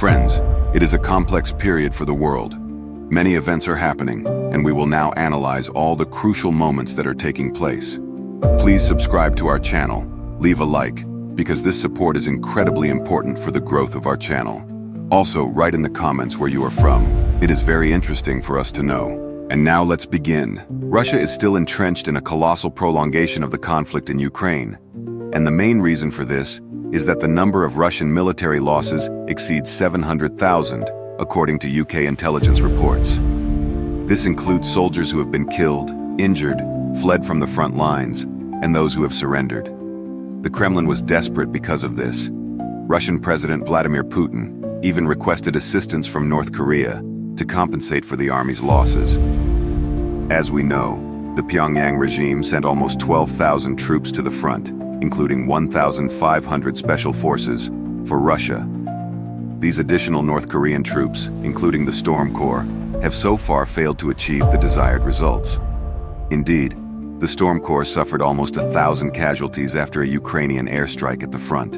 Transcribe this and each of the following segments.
Friends, it is a complex period for the world. Many events are happening, and we will now analyze all the crucial moments that are taking place. Please subscribe to our channel, leave a like, because this support is incredibly important for the growth of our channel. Also, write in the comments where you are from. It is very interesting for us to know. And now let's begin. Russia is still entrenched in a colossal prolongation of the conflict in Ukraine. And the main reason for this is that the number of Russian military losses exceeds 700,000, according to UK intelligence reports. This includes soldiers who have been killed, injured, fled from the front lines, and those who have surrendered. The Kremlin was desperate because of this. Russian President Vladimir Putin even requested assistance from North Korea to compensate for the army's losses. As we know, the Pyongyang regime sent almost 12,000 troops to the front, including 1,500 special forces, for Russia. These additional North Korean troops, including the Storm Corps, have so far failed to achieve the desired results. Indeed, the Storm Corps suffered almost 1,000 casualties after a Ukrainian airstrike at the front.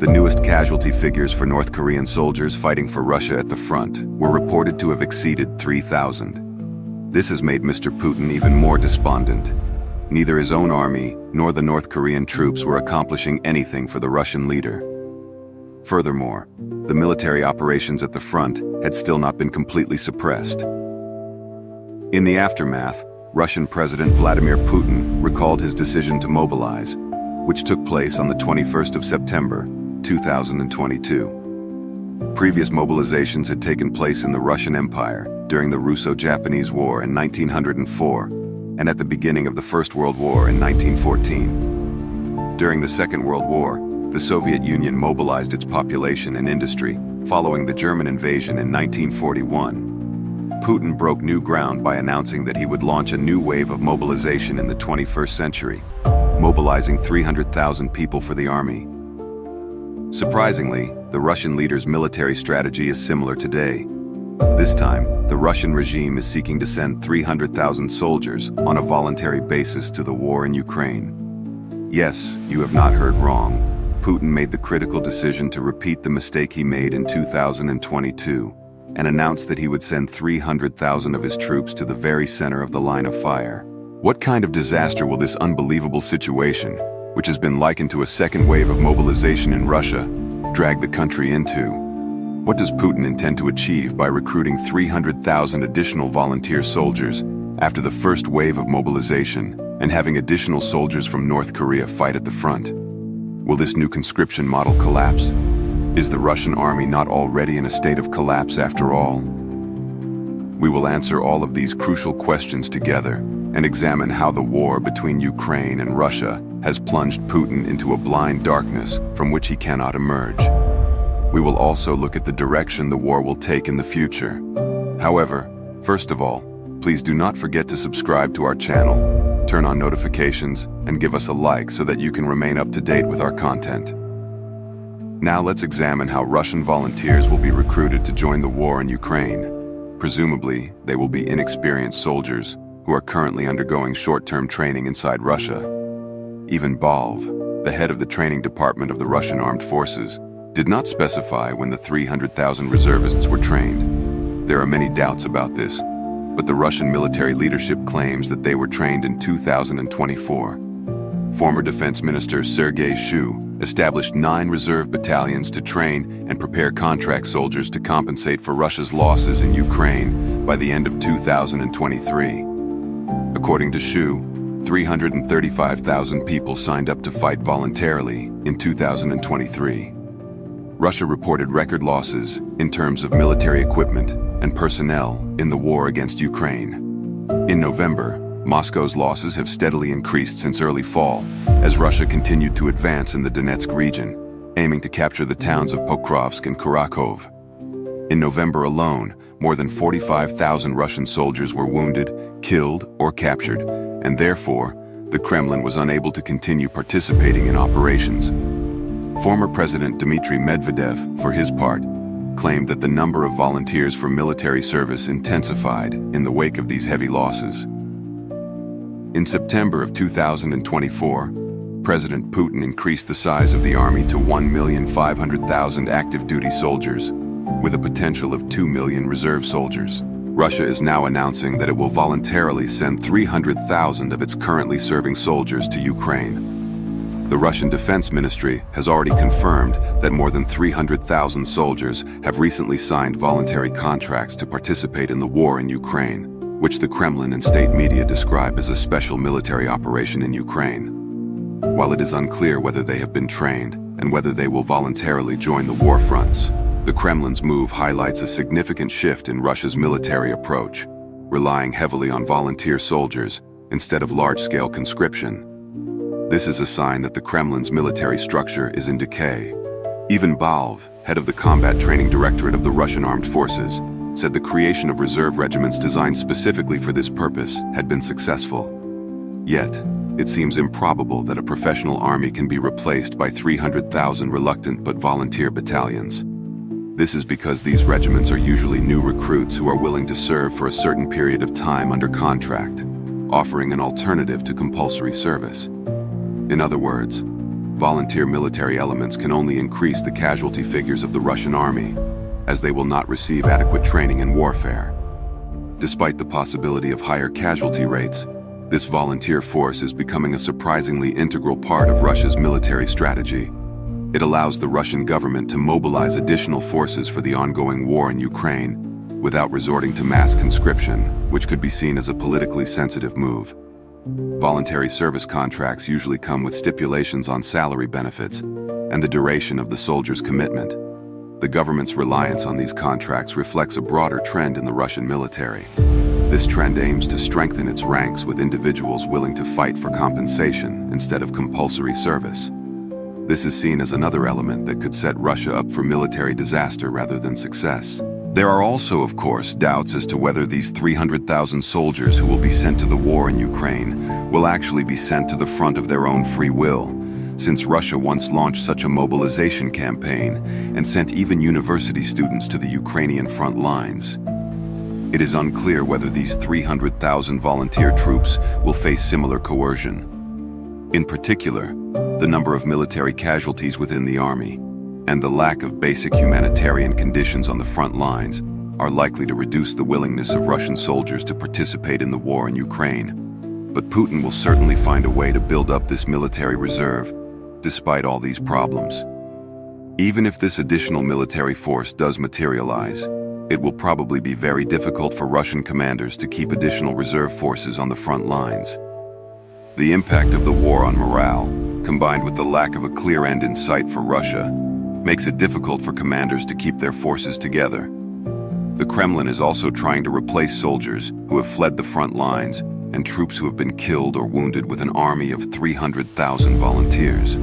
The newest casualty figures for North Korean soldiers fighting for Russia at the front were reported to have exceeded 3,000. This has made Mr. Putin even more despondent. Neither his own army nor the North Korean troops were accomplishing anything for the Russian leader. Furthermore, the military operations at the front had still not been completely suppressed. In the aftermath, Russian President Vladimir Putin recalled his decision to mobilize, which took place on the 21st of September, 2022. Previous mobilizations had taken place in the Russian Empire during the Russo-Japanese War in 1904 and at the beginning of the First World War in 1914. During the Second World War, the Soviet Union mobilized its population and industry following the German invasion in 1941. Putin broke new ground by announcing that he would launch a new wave of mobilization in the 21st century, mobilizing 300,000 people for the army. Surprisingly, the Russian leader's military strategy is similar today. This time, the Russian regime is seeking to send 300,000 soldiers on a voluntary basis to the war in Ukraine. Yes, you have not heard wrong. Putin made the critical decision to repeat the mistake he made in 2022 and announced that he would send 300,000 of his troops to the very center of the line of fire. What kind of disaster will this unbelievable situation, which has been likened to a second wave of mobilization in Russia, drag the country into? What does Putin intend to achieve by recruiting 300,000 additional volunteer soldiers after the first wave of mobilization and having additional soldiers from North Korea fight at the front? Will this new conscription model collapse? Is the Russian army not already in a state of collapse after all? We will answer all of these crucial questions together and examine how the war between Ukraine and Russia has plunged Putin into a blind darkness from which he cannot emerge. We will also look at the direction the war will take in the future. However, first of all, please do not forget to subscribe to our channel, turn on notifications, and give us a like so that you can remain up to date with our content. Now let's examine how Russian volunteers will be recruited to join the war in Ukraine. Presumably, they will be inexperienced soldiers who are currently undergoing short-term training inside Russia. Even Balv, the head of the training department of the Russian armed forces, did not specify when the 300,000 reservists were trained. There are many doubts about this, but the Russian military leadership claims that they were trained in 2024. Former Defense Minister Sergei Shoigu established 9 reserve battalions to train and prepare contract soldiers to compensate for Russia's losses in Ukraine by the end of 2023. According to Shoigu, 335,000 people signed up to fight voluntarily in 2023. Russia reported record losses in terms of military equipment and personnel in the war against Ukraine. In November, Moscow's losses have steadily increased since early fall as Russia continued to advance in the Donetsk region, aiming to capture the towns of Pokrovsk and Kharkov. In November alone, more than 45,000 Russian soldiers were wounded, killed, or captured, and therefore, the Kremlin was unable to continue participating in operations. Former President Dmitry Medvedev, for his part, claimed that the number of volunteers for military service intensified in the wake of these heavy losses. In September of 2024, President Putin increased the size of the army to 1,500,000 active duty soldiers, with a potential of 2 million reserve soldiers. Russia is now announcing that it will voluntarily send 300,000 of its currently serving soldiers to Ukraine. The Russian Defense Ministry has already confirmed that more than 300,000 soldiers have recently signed voluntary contracts to participate in the war in Ukraine, which the Kremlin and state media describe as a special military operation in Ukraine. While it is unclear whether they have been trained and whether they will voluntarily join the war fronts, the Kremlin's move highlights a significant shift in Russia's military approach, relying heavily on volunteer soldiers instead of large-scale conscription. This is a sign that the Kremlin's military structure is in decay. Even Balv, head of the Combat Training Directorate of the Russian Armed Forces, said the creation of reserve regiments designed specifically for this purpose had been successful. Yet, it seems improbable that a professional army can be replaced by 300,000 reluctant but volunteer battalions. This is because these regiments are usually new recruits who are willing to serve for a certain period of time under contract, offering an alternative to compulsory service. In other words, volunteer military elements can only increase the casualty figures of the Russian army, as they will not receive adequate training in warfare. Despite the possibility of higher casualty rates, this volunteer force is becoming a surprisingly integral part of Russia's military strategy. It allows the Russian government to mobilize additional forces for the ongoing war in Ukraine without resorting to mass conscription, which could be seen as a politically sensitive move. Voluntary service contracts usually come with stipulations on salary benefits and the duration of the soldier's commitment. The government's reliance on these contracts reflects a broader trend in the Russian military. This trend aims to strengthen its ranks with individuals willing to fight for compensation instead of compulsory service. This is seen as another element that could set Russia up for military disaster rather than success. There are also, of course, doubts as to whether these 300,000 soldiers who will be sent to the war in Ukraine will actually be sent to the front of their own free will, since Russia once launched such a mobilization campaign and sent even university students to the Ukrainian front lines. It is unclear whether these 300,000 volunteer troops will face similar coercion. In particular, the number of military casualties within the army and the lack of basic humanitarian conditions on the front lines are likely to reduce the willingness of Russian soldiers to participate in the war in Ukraine. But Putin will certainly find a way to build up this military reserve, despite all these problems. Even if this additional military force does materialize, it will probably be very difficult for Russian commanders to keep additional reserve forces on the front lines. The impact of the war on morale, combined with the lack of a clear end in sight for Russia, makes it difficult for commanders to keep their forces together. The Kremlin is also trying to replace soldiers who have fled the front lines and troops who have been killed or wounded with an army of 300,000 volunteers.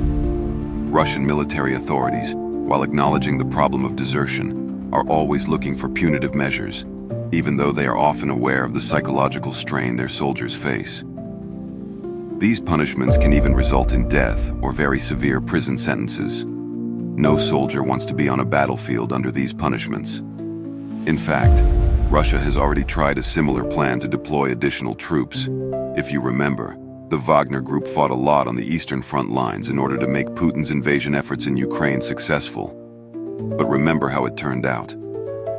Russian military authorities, while acknowledging the problem of desertion, are always looking for punitive measures, even though they are often aware of the psychological strain their soldiers face. These punishments can even result in death or very severe prison sentences. No soldier wants to be on a battlefield under these punishments. In fact, Russia has already tried a similar plan to deploy additional troops. If you remember, the Wagner group fought a lot on the eastern front lines in order to make Putin's invasion efforts in Ukraine successful. But remember how it turned out.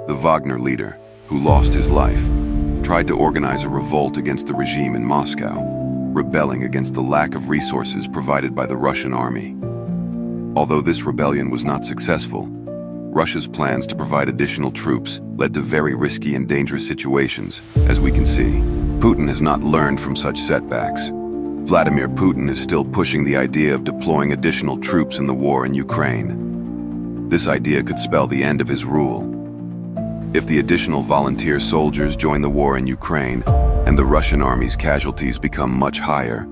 The Wagner leader, who lost his life, tried to organize a revolt against the regime in Moscow, rebelling against the lack of resources provided by the Russian army. Although this rebellion was not successful, Russia's plans to provide additional troops led to very risky and dangerous situations, as we can see. Putin has not learned from such setbacks. Vladimir Putin is still pushing the idea of deploying additional troops in the war in Ukraine. This idea could spell the end of his rule. If the additional volunteer soldiers join the war in Ukraine and the Russian army's casualties become much higher,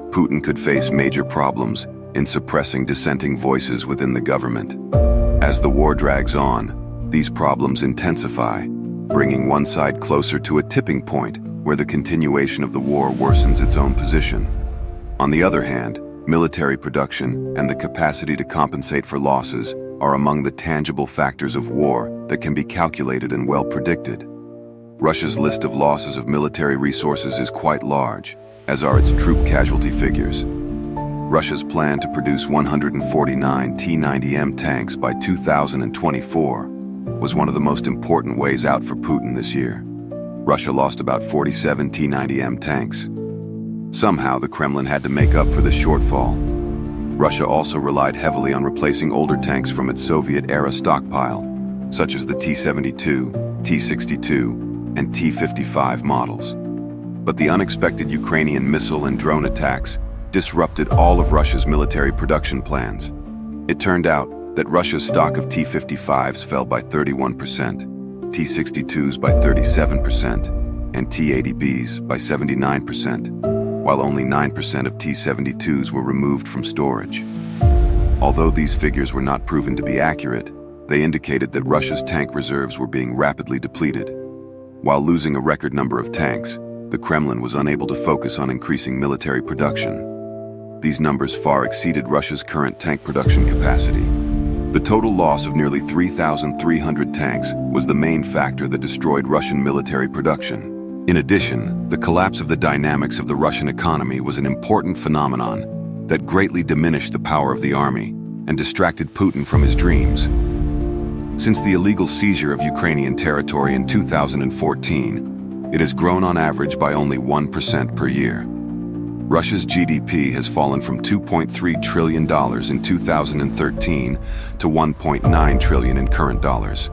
Putin could face major problems in suppressing dissenting voices within the government. As the war drags on, these problems intensify, bringing one side closer to a tipping point where the continuation of the war worsens its own position. On the other hand, military production and the capacity to compensate for losses are among the tangible factors of war that can be calculated and well predicted. Russia's list of losses of military resources is quite large, as are its troop casualty figures. Russia's plan to produce 149 T-90M tanks by 2024 was one of the most important ways out for Putin this year. Russia lost about 47 T-90M tanks. Somehow, the Kremlin had to make up for this shortfall. Russia also relied heavily on replacing older tanks from its Soviet-era stockpile, such as the T-72, T-62, and T-55 models. But the unexpected Ukrainian missile and drone attacks disrupted all of Russia's military production plans. It turned out that Russia's stock of T-55s fell by 31%, T-62s by 37%, and T-80Bs by 79%, while only 9% of T-72s were removed from storage. Although these figures were not proven to be accurate, they indicated that Russia's tank reserves were being rapidly depleted. While losing a record number of tanks, the Kremlin was unable to focus on increasing military production. These numbers far exceeded Russia's current tank production capacity. The total loss of nearly 3,300 tanks was the main factor that destroyed Russian military production. In addition, the collapse of the dynamics of the Russian economy was an important phenomenon that greatly diminished the power of the army and distracted Putin from his dreams. Since the illegal seizure of Ukrainian territory in 2014, it has grown on average by only 1% per year. Russia's GDP has fallen from $2.3 trillion in 2013 to $1.9 trillion in current dollars.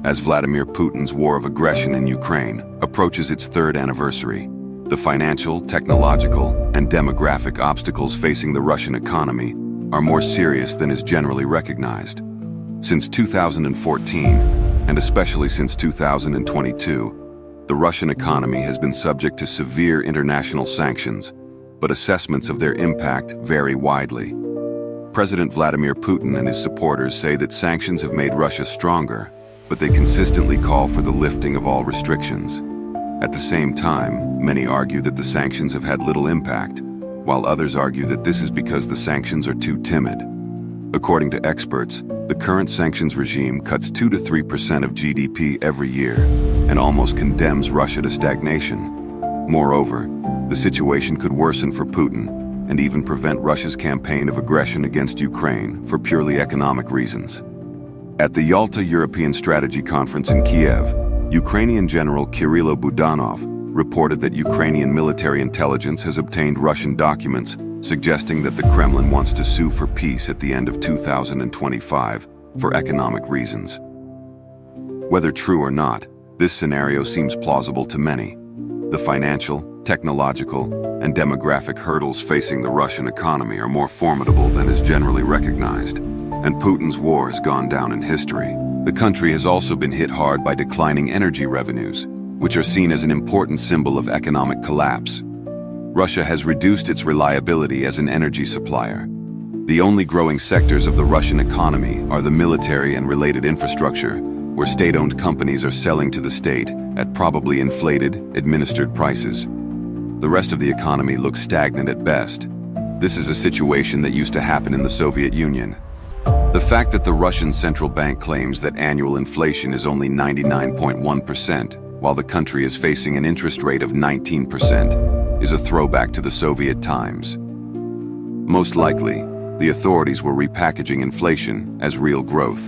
As Vladimir Putin's war of aggression in Ukraine approaches its third anniversary, the financial, technological, and demographic obstacles facing the Russian economy are more serious than is generally recognized. Since 2014, and especially since 2022, the Russian economy has been subject to severe international sanctions, but assessments of their impact vary widely. President Vladimir Putin and his supporters say that sanctions have made Russia stronger, but they consistently call for the lifting of all restrictions. At the same time, many argue that the sanctions have had little impact, while others argue that this is because the sanctions are too timid. According to experts, the current sanctions regime cuts 2 to 3% of GDP every year and almost condemns Russia to stagnation. Moreover, the situation could worsen for Putin and even prevent Russia's campaign of aggression against Ukraine for purely economic reasons. At the Yalta European Strategy Conference in Kiev, Ukrainian General Kirilo Budanov reported that Ukrainian military intelligence has obtained Russian documents suggesting that the Kremlin wants to sue for peace at the end of 2025 for economic reasons. Whether true or not, this scenario seems plausible to many. The financial, technological, and demographic hurdles facing the Russian economy are more formidable than is generally recognized, and Putin's war has gone down in history. The country has also been hit hard by declining energy revenues, which are seen as an important symbol of economic collapse. Russia has reduced its reliability as an energy supplier. The only growing sectors of the Russian economy are the military and related infrastructure, where state-owned companies are selling to the state at probably inflated, administered prices. The rest of the economy looks stagnant at best. This is a situation that used to happen in the Soviet Union. The fact that the Russian central bank claims that annual inflation is only 99.1%, while the country is facing an interest rate of 19%, is a throwback to the Soviet times. Most likely, the authorities were repackaging inflation as real growth.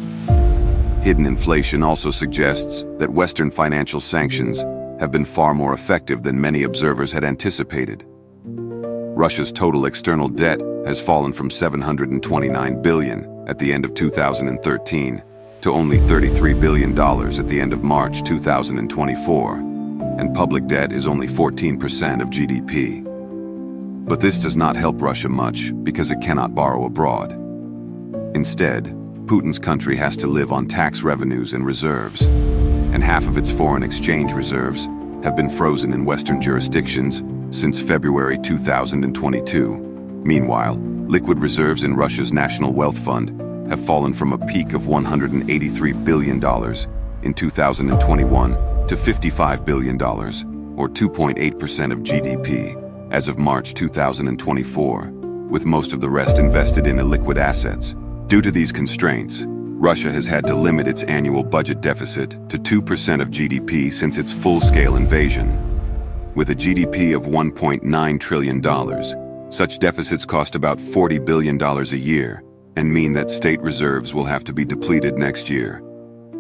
Hidden inflation also suggests that Western financial sanctions have been far more effective than many observers had anticipated. Russia's total external debt has fallen from $729 billion at the end of 2013 to only $33 billion at the end of March 2024, and public debt is only 14% of GDP. But this does not help Russia much because it cannot borrow abroad. Instead, Putin's country has to live on tax revenues and reserves, and half of its foreign exchange reserves have been frozen in Western jurisdictions since February 2022. Meanwhile, liquid reserves in Russia's National Wealth Fund have fallen from a peak of $183 billion in 2021 to $55 billion, or 2.8% of GDP, as of March 2024, with most of the rest invested in illiquid assets. Due to these constraints, Russia has had to limit its annual budget deficit to 2% of GDP since its full-scale invasion. With a GDP of $1.9 trillion, such deficits cost about $40 billion a year and mean that state reserves will have to be depleted next year.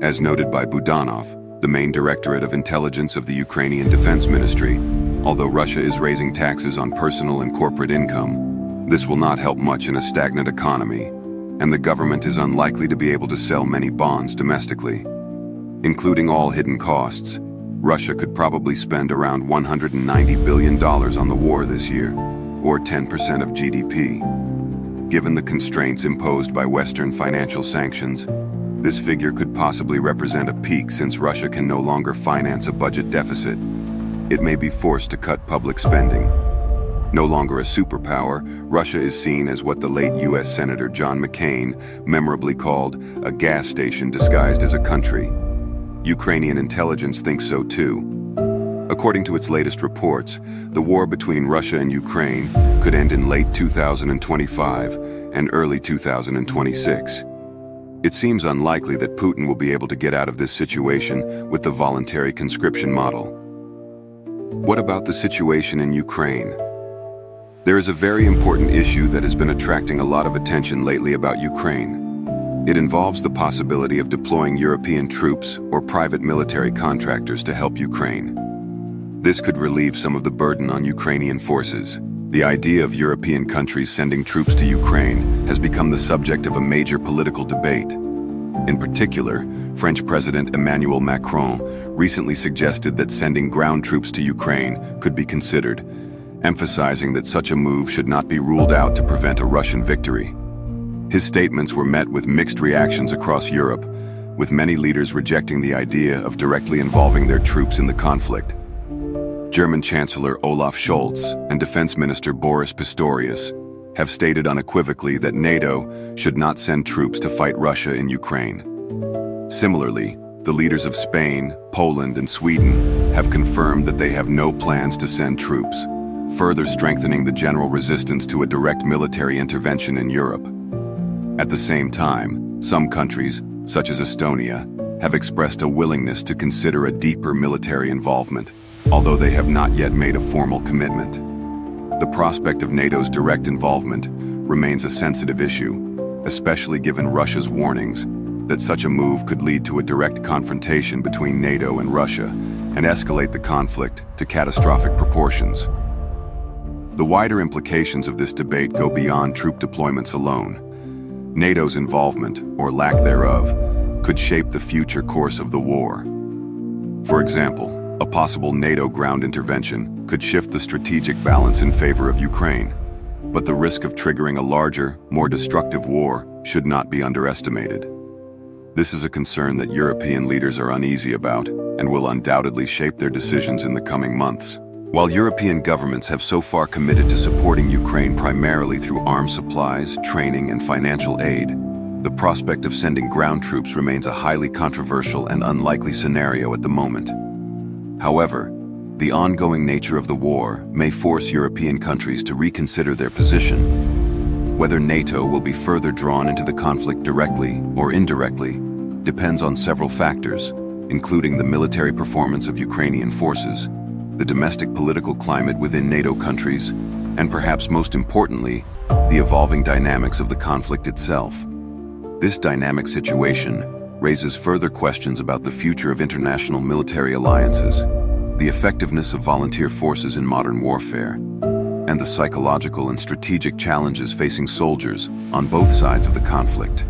As noted by Budanov, the main directorate of intelligence of the Ukrainian Defense Ministry, although Russia is raising taxes on personal and corporate income, this will not help much in a stagnant economy, and the government is unlikely to be able to sell many bonds domestically. Including all hidden costs, Russia could probably spend around $190 billion on the war this year, or 10% of GDP. Given the constraints imposed by Western financial sanctions, this figure could possibly represent a peak since Russia can no longer finance a budget deficit. It may be forced to cut public spending. No longer a superpower, Russia is seen as what the late U.S. Senator John McCain memorably called a gas station disguised as a country. Ukrainian intelligence thinks so too. According to its latest reports, the war between Russia and Ukraine could end in late 2025 and early 2026. It seems unlikely that Putin will be able to get out of this situation with the voluntary conscription model. What about the situation in Ukraine? There is a very important issue that has been attracting a lot of attention lately about Ukraine. It involves the possibility of deploying European troops or private military contractors to help Ukraine. This could relieve some of the burden on Ukrainian forces. The idea of European countries sending troops to Ukraine has become the subject of a major political debate. In particular, French President Emmanuel Macron recently suggested that sending ground troops to Ukraine could be considered, emphasizing that such a move should not be ruled out to prevent a Russian victory. His statements were met with mixed reactions across Europe, with many leaders rejecting the idea of directly involving their troops in the conflict. German Chancellor Olaf Scholz and Defense Minister Boris Pistorius have stated unequivocally that NATO should not send troops to fight Russia in Ukraine. Similarly, the leaders of Spain, Poland, and Sweden have confirmed that they have no plans to send troops, further strengthening the general resistance to a direct military intervention in Europe. At the same time, some countries, such as Estonia, have expressed a willingness to consider a deeper military involvement, although they have not yet made a formal commitment. The prospect of NATO's direct involvement remains a sensitive issue, especially given Russia's warnings that such a move could lead to a direct confrontation between NATO and Russia and escalate the conflict to catastrophic proportions. The wider implications of this debate go beyond troop deployments alone. NATO's involvement, or lack thereof, could shape the future course of the war. For example, a possible NATO ground intervention could shift the strategic balance in favor of Ukraine, but the risk of triggering a larger, more destructive war should not be underestimated. This is a concern that European leaders are uneasy about and will undoubtedly shape their decisions in the coming months. While European governments have so far committed to supporting Ukraine primarily through arms supplies, training, and financial aid, the prospect of sending ground troops remains a highly controversial and unlikely scenario at the moment. However, the ongoing nature of the war may force European countries to reconsider their position. Whether NATO will be further drawn into the conflict directly or indirectly depends on several factors, including the military performance of Ukrainian forces, the domestic political climate within NATO countries, and perhaps most importantly, the evolving dynamics of the conflict itself. This dynamic situation raises further questions about the future of international military alliances, the effectiveness of volunteer forces in modern warfare, and the psychological and strategic challenges facing soldiers on both sides of the conflict.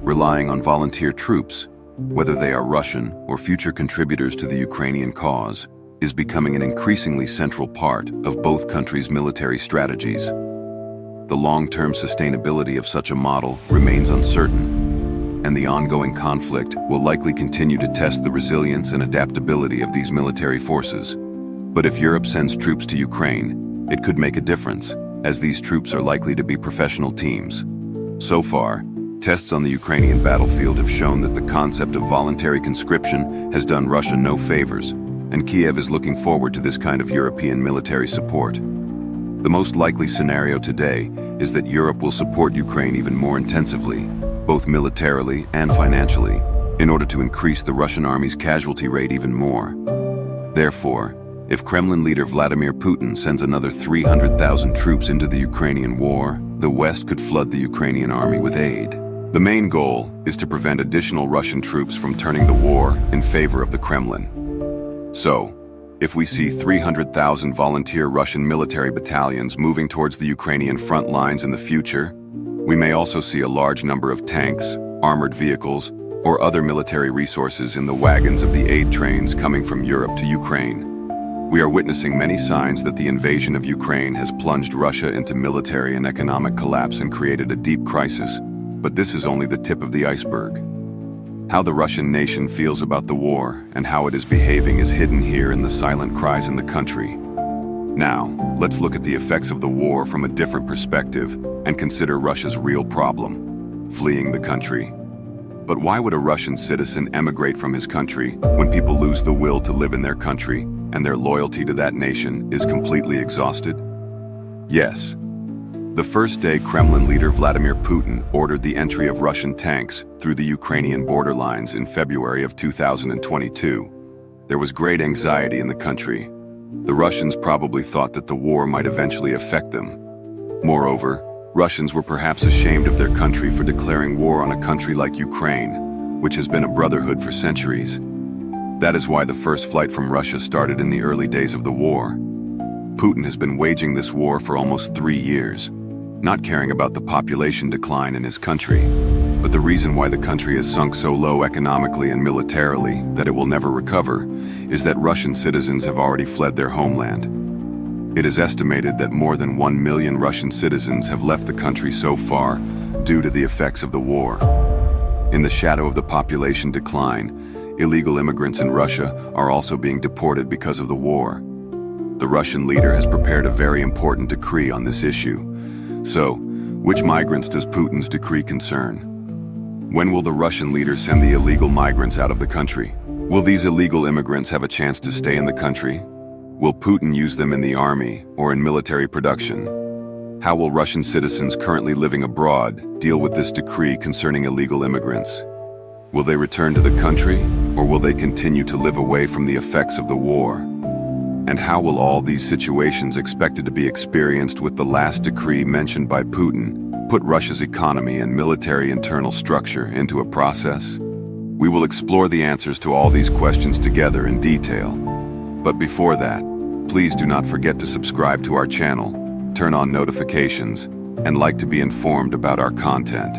Relying on volunteer troops, whether they are Russian or future contributors to the Ukrainian cause, is becoming an increasingly central part of both countries' military strategies. The long-term sustainability of such a model remains uncertain, and the ongoing conflict will likely continue to test the resilience and adaptability of these military forces. But if Europe sends troops to Ukraine, it could make a difference, as these troops are likely to be professional teams. So far, tests on the Ukrainian battlefield have shown that the concept of voluntary conscription has done Russia no favors, and Kiev is looking forward to this kind of European military support. The most likely scenario today is that Europe will support Ukraine even more intensively, both militarily and financially, in order to increase the Russian army's casualty rate even more. Therefore, if Kremlin leader Vladimir Putin sends another 300,000 troops into the Ukrainian war, the West could flood the Ukrainian army with aid. The main goal is to prevent additional Russian troops from turning the war in favor of the Kremlin. So, if we see 300,000 volunteer Russian military battalions moving towards the Ukrainian front lines in the future, we may also see a large number of tanks, armored vehicles, or other military resources in the wagons of the aid trains coming from Europe to Ukraine. We are witnessing many signs that the invasion of Ukraine has plunged Russia into military and economic collapse and created a deep crisis, but this is only the tip of the iceberg. How the Russian nation feels about the war and how it is behaving is hidden here in the silent cries in the country. Now, let's look at the effects of the war from a different perspective and consider Russia's real problem: fleeing the country. But why would a Russian citizen emigrate from his country when people lose the will to live in their country and their loyalty to that nation is completely exhausted? Yes. The first day Kremlin leader Vladimir Putin ordered the entry of Russian tanks through the Ukrainian border lines in February of 2022, there was great anxiety in the country. The Russians probably thought that the war might eventually affect them. Moreover, Russians were perhaps ashamed of their country for declaring war on a country like Ukraine, which has been a brotherhood for centuries. That is why the first flight from Russia started in the early days of the war. Putin has been waging this war for almost 3 years, not caring about the population decline in his country, but the reason why the country has sunk so low economically and militarily that it will never recover is that Russian citizens have already fled their homeland. It is estimated that more than 1 million Russian citizens have left the country so far due to the effects of the war. In the shadow of the population decline, illegal immigrants in Russia are also being deported because of the war. The Russian leader has prepared a very important decree on this issue. So, which migrants does Putin's decree concern? When will the Russian leader send the illegal migrants out of the country? Will these illegal immigrants have a chance to stay in the country? Will Putin use them in the army or in military production? How will Russian citizens currently living abroad deal with this decree concerning illegal immigrants? Will they return to the country, or will they continue to live away from the effects of the war? And how will all these situations expected to be experienced with the last decree mentioned by Putin put Russia's economy and military internal structure into a process? We will explore the answers to all these questions together in detail. But before that, please do not forget to subscribe to our channel, turn on notifications, and like to be informed about our content.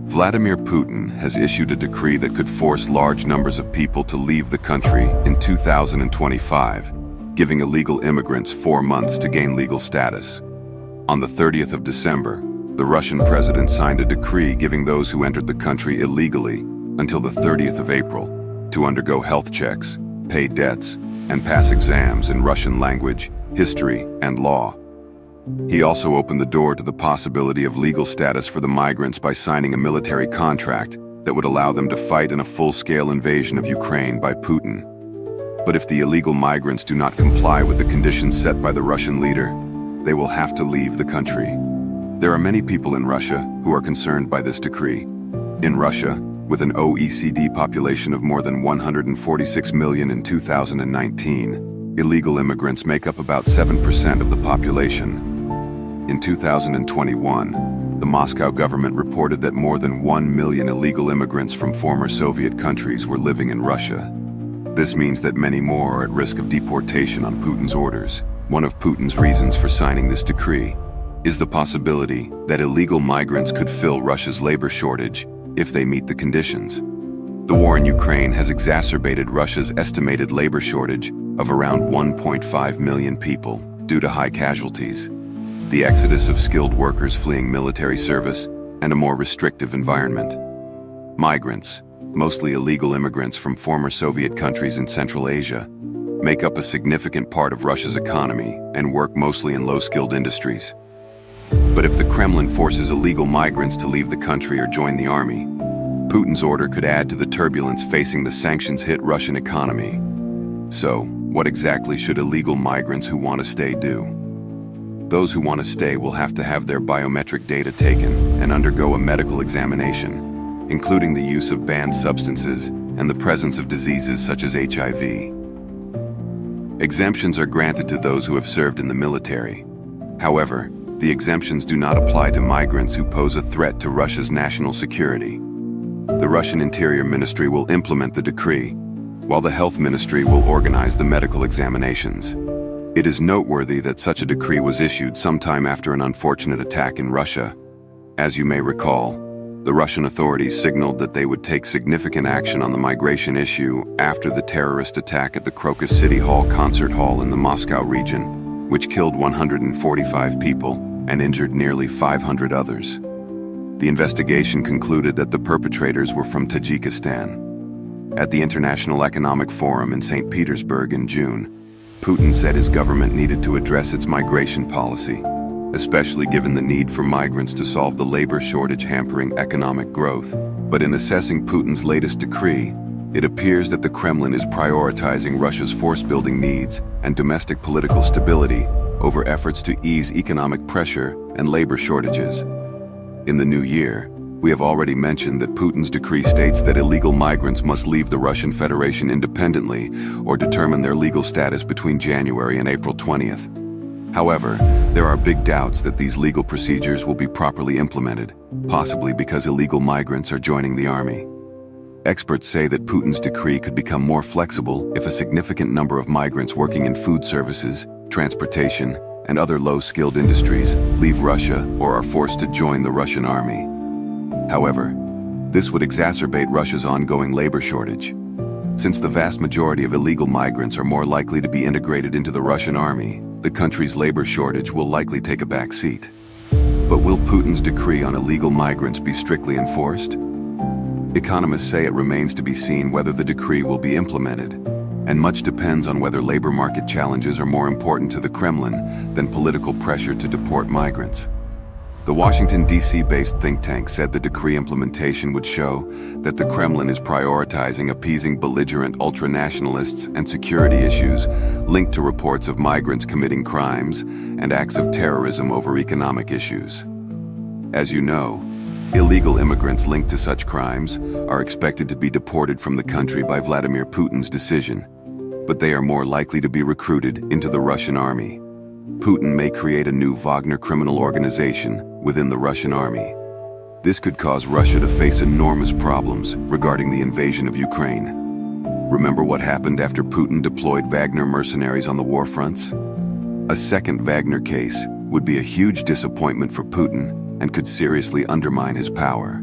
Vladimir Putin has issued a decree that could force large numbers of people to leave the country in 2025, giving illegal immigrants 4 months to gain legal status. On the 30th of December, the Russian president signed a decree giving those who entered the country illegally until the 30th of April to undergo health checks, pay debts, and pass exams in Russian language, history, and law. He also opened the door to the possibility of legal status for the migrants by signing a military contract that would allow them to fight in a full-scale invasion of Ukraine by Putin. But if the illegal migrants do not comply with the conditions set by the Russian leader, they will have to leave the country. There are many people in Russia who are concerned by this decree. In Russia, with an OECD population of more than 146 million in 2019, illegal immigrants make up about 7% of the population. In 2021, the Moscow government reported that more than 1 million illegal immigrants from former Soviet countries were living in Russia. This means that many more are at risk of deportation on Putin's orders. One of Putin's reasons for signing this decree is the possibility that illegal migrants could fill Russia's labor shortage if they meet the conditions. The war in Ukraine has exacerbated Russia's estimated labor shortage of around 1.5 million people due to high casualties, the exodus of skilled workers fleeing military service, and a more restrictive environment. Migrants, mostly illegal immigrants from former Soviet countries in Central Asia, make up a significant part of Russia's economy and work mostly in low-skilled industries. But if the Kremlin forces illegal migrants to leave the country or join the army, Putin's order could add to the turbulence facing the sanctions-hit Russian economy. So, what exactly should illegal migrants who want to stay do? Those who want to stay will have to have their biometric data taken and undergo a medical examination, including the use of banned substances and the presence of diseases such as HIV. Exemptions are granted to those who have served in the military. However, the exemptions do not apply to migrants who pose a threat to Russia's national security. The Russian Interior Ministry will implement the decree, while the Health Ministry will organize the medical examinations. It is noteworthy that such a decree was issued sometime after an unfortunate attack in Russia. As you may recall, the Russian authorities signaled that they would take significant action on the migration issue after the terrorist attack at the Crocus City Hall concert hall in the Moscow region, which killed 145 people and injured nearly 500 others. The investigation concluded that the perpetrators were from Tajikistan. At the International Economic Forum in St. Petersburg in June, Putin said his government needed to address its migration policy, especially given the need for migrants to solve the labor shortage hampering economic growth. But in assessing Putin's latest decree, it appears that the Kremlin is prioritizing Russia's force-building needs and domestic political stability over efforts to ease economic pressure and labor shortages. In the new year, we have already mentioned that Putin's decree states that illegal migrants must leave the Russian Federation independently or determine their legal status between January and April 20th. However, there are big doubts that these legal procedures will be properly implemented, possibly because illegal migrants are joining the army. Experts say that Putin's decree could become more flexible if a significant number of migrants working in food services, transportation, and other low-skilled industries leave Russia or are forced to join the Russian army. However, this would exacerbate Russia's ongoing labor shortage. Since the vast majority of illegal migrants are more likely to be integrated into the Russian army, the country's labor shortage will likely take a back seat. But will Putin's decree on illegal migrants be strictly enforced? Economists say it remains to be seen whether the decree will be implemented, and much depends on whether labor market challenges are more important to the Kremlin than political pressure to deport migrants. The Washington, D.C.-based think tank said the decree implementation would show that the Kremlin is prioritizing appeasing belligerent ultra-nationalists and security issues linked to reports of migrants committing crimes and acts of terrorism over economic issues. As you know, illegal immigrants linked to such crimes are expected to be deported from the country by Vladimir Putin's decision, but they are more likely to be recruited into the Russian army. Putin may create a new Wagner criminal organization within the Russian army. This could cause Russia to face enormous problems regarding the invasion of Ukraine. Remember what happened after Putin deployed Wagner mercenaries on the war fronts? A second Wagner case would be a huge disappointment for Putin and could seriously undermine his power.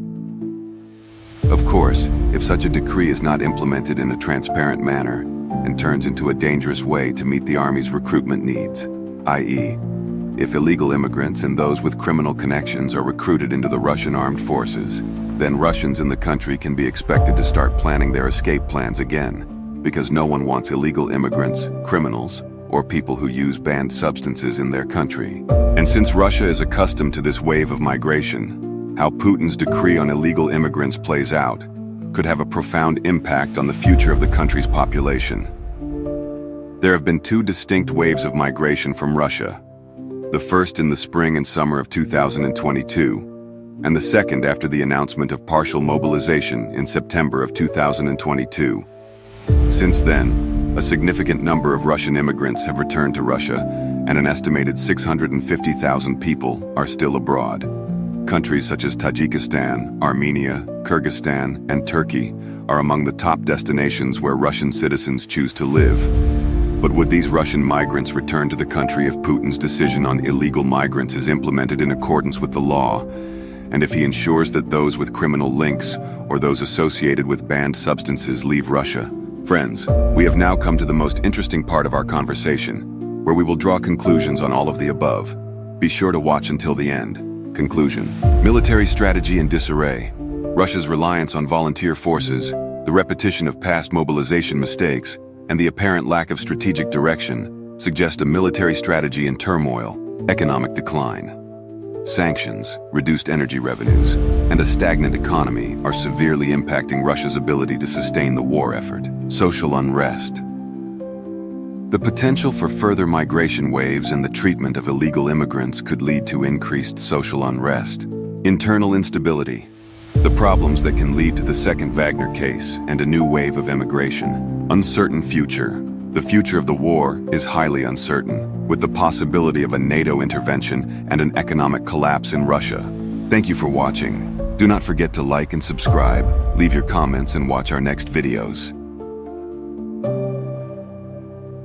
Of course, if such a decree is not implemented in a transparent manner and turns into a dangerous way to meet the army's recruitment needs, i.e., if illegal immigrants and those with criminal connections are recruited into the Russian armed forces, then Russians in the country can be expected to start planning their escape plans again, because no one wants illegal immigrants, criminals, or people who use banned substances in their country. And since Russia is accustomed to this wave of migration, how Putin's decree on illegal immigrants plays out could have a profound impact on the future of the country's population. There have been two distinct waves of migration from Russia. The first in the spring and summer of 2022, and the second after the announcement of partial mobilization in September of 2022. Since then, a significant number of Russian immigrants have returned to Russia, and an estimated 650,000 people are still abroad. Countries such as Tajikistan, Armenia, Kyrgyzstan, and Turkey are among the top destinations where Russian citizens choose to live. But would these Russian migrants return to the country if Putin's decision on illegal migrants is implemented in accordance with the law, and if he ensures that those with criminal links or those associated with banned substances leave Russia? Friends, we have now come to the most interesting part of our conversation, where we will draw conclusions on all of the above. Be sure to watch until the end. Conclusion. Military strategy in disarray. Russia's reliance on volunteer forces, the repetition of past mobilization mistakes, and the apparent lack of strategic direction suggest a military strategy in turmoil, economic decline. Sanctions, reduced energy revenues, and a stagnant economy are severely impacting Russia's ability to sustain the war effort. Social unrest. The potential for further migration waves and the treatment of illegal immigrants could lead to increased social unrest. Internal instability. The problems that can lead to the second Wagner case and a new wave of immigration. Uncertain future. The future of the war is highly uncertain, with the possibility of a NATO intervention and an economic collapse in Russia. Thank you for watching. Do not forget to like and subscribe, leave your comments, and watch our next videos.